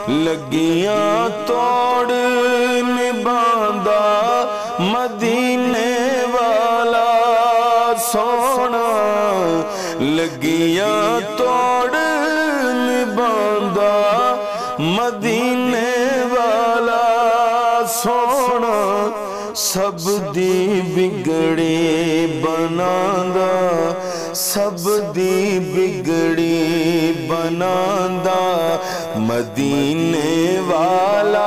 لگیاں توڑ نبھاندا مدینے والا سونا لگیاں توڑ نبھاندا مدینے والا سونا سب دی بگڑی بناندا سب دی بگڑی بناندا مدینے والا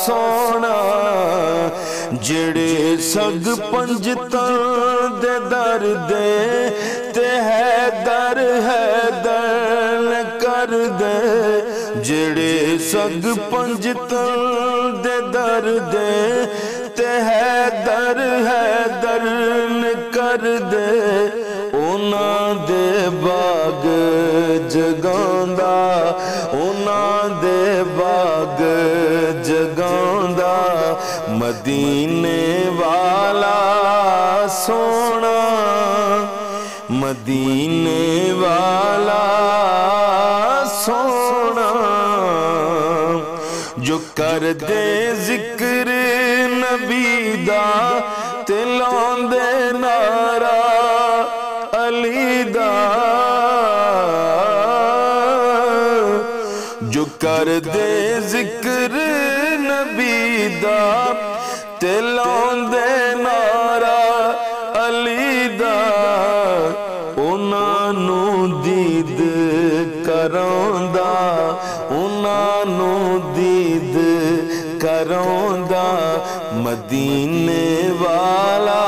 سونا جڑے سگ پنجتاں دے در دے تے حیدر حیدر کر دے جڑے سگ پنجتاں دے در دے تے حیدر حیدر کر دے اونا دے باغ جگاندا اونا دے باغ جگاندا مدینے والا سونا مدینے والا سونا جو کر دے ذکر نبی دا تے لاندے نعرہ علی دا جو کر دے ذکر نبی دا تے لاندے نعرہ علی دا انہاں نو دید کراندا انہاں نو دید کراندا مدینے والا